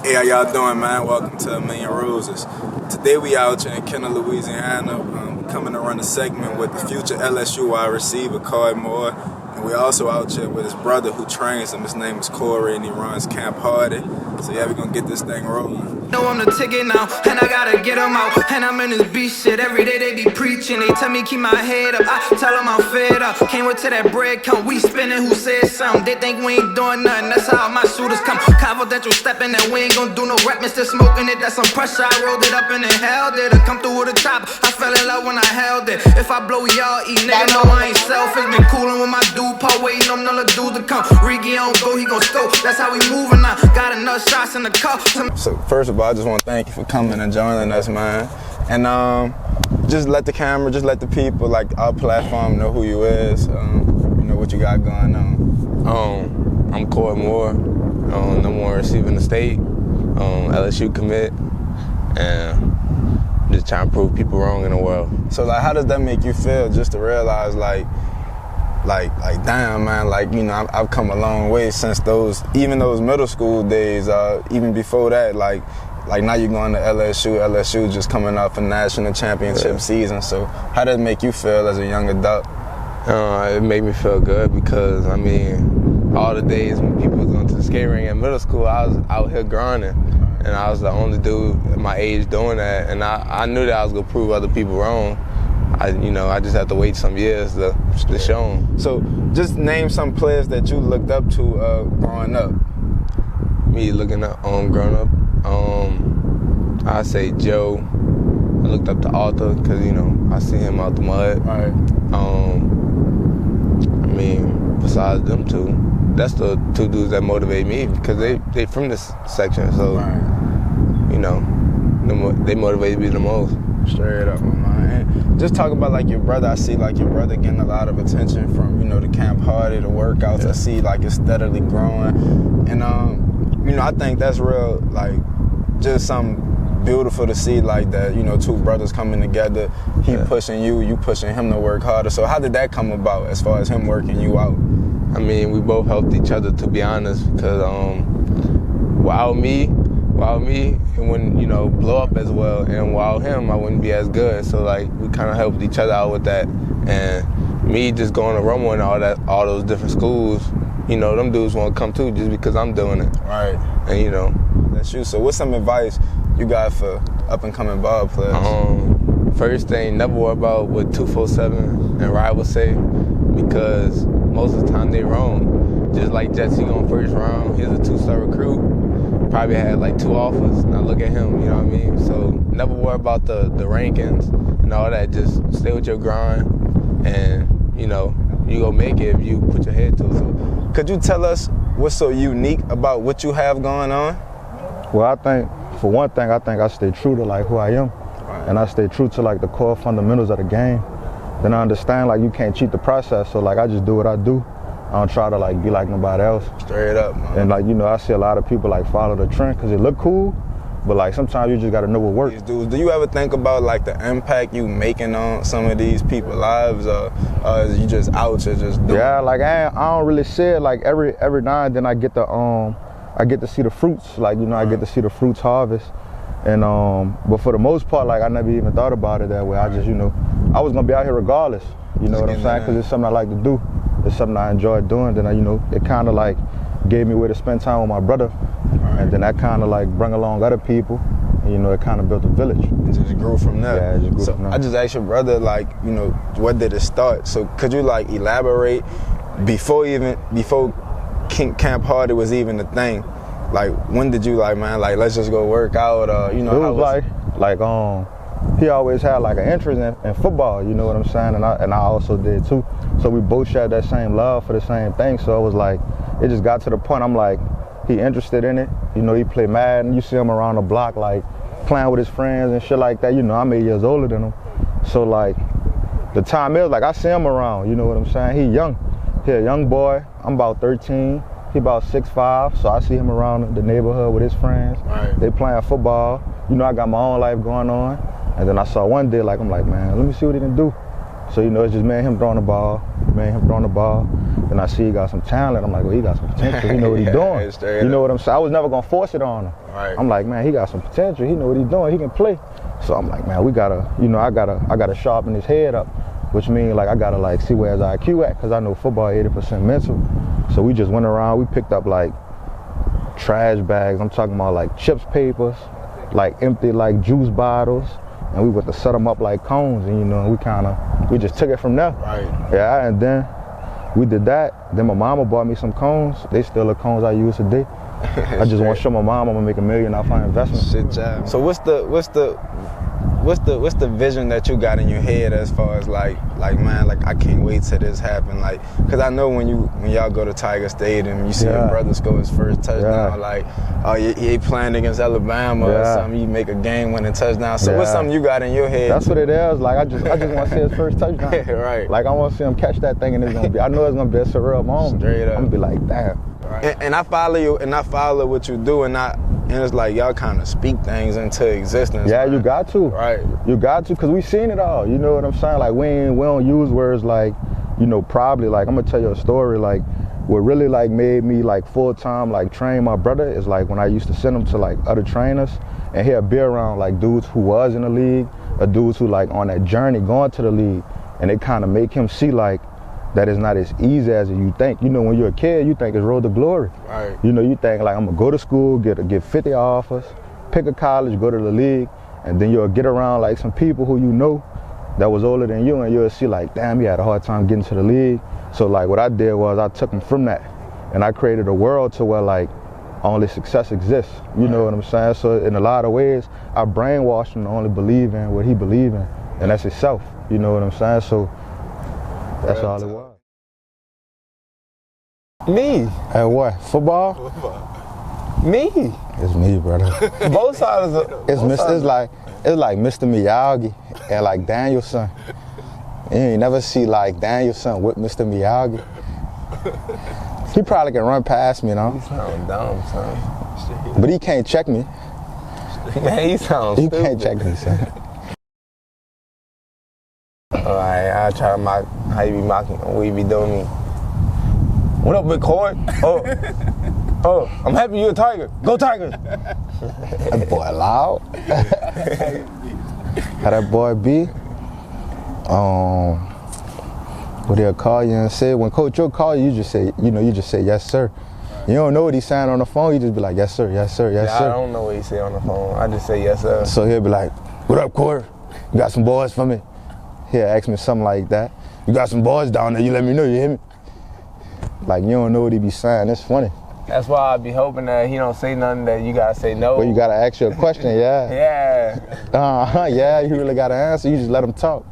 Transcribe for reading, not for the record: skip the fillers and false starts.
Hey, how y'all doing, man? Welcome to A Million Roses. Today we out here in Kenner, Louisiana, coming to run a segment with the future LSU wide receiver, Koy Moore. And we also out here with his brother who trains him. His name is Corey and he runs Camp Hardy. So yeah, we're gonna get this thing rolling. Know I'm the ticket now, and I gotta get them out. And I'm in this beat shit, every day they be preaching. They tell me keep my head up, I tell them I'm fed up. Can't wait till that bread come, we spinning, who said something? They think we ain't doing nothing, that's how my shooters come. Confidential stepping, and we ain't gon' do no rap, Mr. Smoking it, that's some pressure. I rolled it up and inhaled it, I come through with a chop. I fell in love when I held it. If I blow, y'all eat, nigga, know I ain't selfish. Been coolin' with my dude, Paul, waiting on another dude to come. Rigi on go, he gon' scope, that's how we moving now. Got enough shots in the cup. So first of all, I just want to thank you for coming and joining us, man. And just let the camera, just let the people, like our platform, know who you is. You know what you got going on. I'm Koy Moore, number one receiver in the state, LSU commit, and just trying to prove people wrong in the world. So like, how does that make you feel, just to realize like damn, man, like, you know, I've come a long way since those middle school days, even before that, like now you're going to LSU just coming off a national championship season. So how does it make you feel as a young adult? It made me feel good because, I mean, all the days when people was going to the skate ring in middle school, I was out here grinding. And I was the only dude at my age doing that. And I knew that I was going to prove other people wrong. I just have to wait some years to show them. So just name some players that you looked up to growing up. Me looking up, growing up, I'd say Joe. I looked up to Arthur because, you know, I see him out the mud. Right. I mean, besides them two, that's the two dudes that motivate me because they from this section. So, you know, they motivate me the most. Straight up, my man. Just talk about like your brother. I see like your brother getting a lot of attention from, you know, the Camp Hardy, the workouts. I see like it's steadily growing, and you know, I think that's real, like just something beautiful to see, like that, you know, two brothers coming together. He pushing you pushing him to work harder. So how did that come about as far as him working you out? I mean, we both helped each other, to be honest, because without me, it wouldn't, you know, blow up as well, and without him, I wouldn't be as good. So like, we kind of helped each other out with that. And me just going to Rummel and all those different schools, you know, them dudes want to come too just because I'm doing it. Right. And you know, that's you. So what's some advice you got for up and coming ball players? First thing, never worry about what 247 and rivals say, because most of the time they wrong. Just like Jesse going first round, he's a 2-star recruit. Probably had like 2 offers. Now look at him, you know what I mean? So never worry about the rankings and all that. Just stay with your grind, and you know, you gonna make it if you put your head to it. So, could you tell us what's so unique about what you have going on? Well, I think, for one thing, I stay true to like who I am. Right. And I stay true to like the core fundamentals of the game. Then I understand like you can't cheat the process, so like I just do what I do. I don't try to like be like nobody else. Straight up, man. And like, you know, I see a lot of people like follow the trend because it look cool, but like sometimes you just gotta know what works. These dudes, do you ever think about like the impact you making on some of these people's lives, or you just out here just doing? Yeah, like I don't really see it. Like every now and then I get to see the fruits. Like, you know, I get to see the fruits harvest. And but for the most part, like I never even thought about it that way. I just, you know, I was gonna be out here regardless. You know what I'm saying? Because it's something I like to do. It's something I enjoy doing. Then you know, it kind of like gave me a way to spend time with my brother, and then that kind of like bring along other people. And, you know, it kind of built a village. It just grew from there. Yeah, it just grew from there. I just asked your brother, like, you know, where did it start? So could you like elaborate before Camp Hardy was even a thing? Like, when did you like, man, like, let's just go work out, or, you know? It was like he always had like an interest in football, you know what I'm saying? And I also did too. So we both shared that same love for the same thing. So it was like, it just got to the point, I'm like, he interested in it. You know, he play Madden. You see him around the block, like, playing with his friends and shit like that. You know, I'm 8 years older than him. So like, the time is like, I see him around, you know what I'm saying? He young. He a young boy. I'm about 13. He about 6'5", so I see him around the neighborhood with his friends. Right. They playing football. You know, I got my own life going on. And then I saw one day, like, I'm like, man, let me see what he can do. So, you know, it's just me and him throwing the ball. man, him throwing the ball. Then I see he got some talent. I'm like, well, he got some potential. He know what he's doing. You know what I'm saying? I was never gonna force it on him. Right. I'm like, man, he got some potential. He know what he's doing. He can play. So I'm like, man, we gotta, you know, I gotta sharpen his head up, which means like I gotta like see where his IQ at, cause I know football 80% mental. So we just went around. We picked up like trash bags. I'm talking about like chips papers, like empty like juice bottles, and we went to set them up like cones. And you know, we just took it from there. Right. Yeah, and then we did that. Then my mama bought me some cones. They still the cones I use today. I just want to show my mom I'm gonna make $1 million off my investment. Shit job. So what's the vision that you got in your head as far as like man, like I can't wait till this happen, like, cause I know when y'all go to Tiger Stadium, you see your brother score his first touchdown, like, oh, he playing against Alabama or something, you make a game-winning touchdown. So what's something you got in your head? That's what it is. Like I just want to see his first touchdown. Right. Like I want to see him catch that thing, and I know it's gonna be a surreal moment. Straight up. I'm gonna be like, damn. Right. And I follow you, and I follow what you do, and it's like y'all kind of speak things into existence. Yeah, man. you got to. Right. You got to, cause we seen it all. You know what I'm saying? Like we don't use words like, you know, probably. Like I'm gonna tell you a story. Like what really like made me like full time like train my brother is like when I used to send him to like other trainers, and he'd be around like dudes who was in the league, or dudes who like on that journey going to the league, and it kind of make him see like that is not as easy as you think. You know, when you're a kid, you think it's road to glory. Right. You know, you think like I'm gonna go to school, get 50 offers, pick a college, go to the league, and then you'll get around like some people who you know that was older than you, and you'll see like, damn, he had a hard time getting to the league. So like what I did was I took him from that, and I created a world to where like only success exists. You know what I'm saying? So in a lot of ways, I brainwashed him to only believe in what he believed in, and that's himself. You know what I'm saying? So that's all it was. Me. At what? Football? Me. It's me, brother. Both sides of It's like Mr. Miyagi and like Danielson. You ain't never see like Danielson with Mr. Miyagi. He probably can run past me, you know. You sound dumb, son. But he can't check me. Man, you sound He stupid. can't check me, son. Alright, I'll try to mock how you be mocking or what you be doing me. What up, big Koy? Oh, I'm happy you're a Tiger. Go Tigers! That boy loud. How that boy be? What he'll call you and say, when Coach will call you, you just say yes, sir. You don't know what he's saying on the phone, you just be like, yes, sir, yes, sir, yes, sir. I don't know what he say on the phone. I just say yes, sir. So he'll be like, what up, Koy? You got some boys for me? He'll ask me something like that. You got some boys down there, you let me know, you hear me? Like, you don't know what he be saying, it's funny. That's why I be hoping that he don't say nothing that you gotta say no. Well, you gotta ask you a question, yeah. Yeah. Yeah, you really gotta answer, you just let him talk.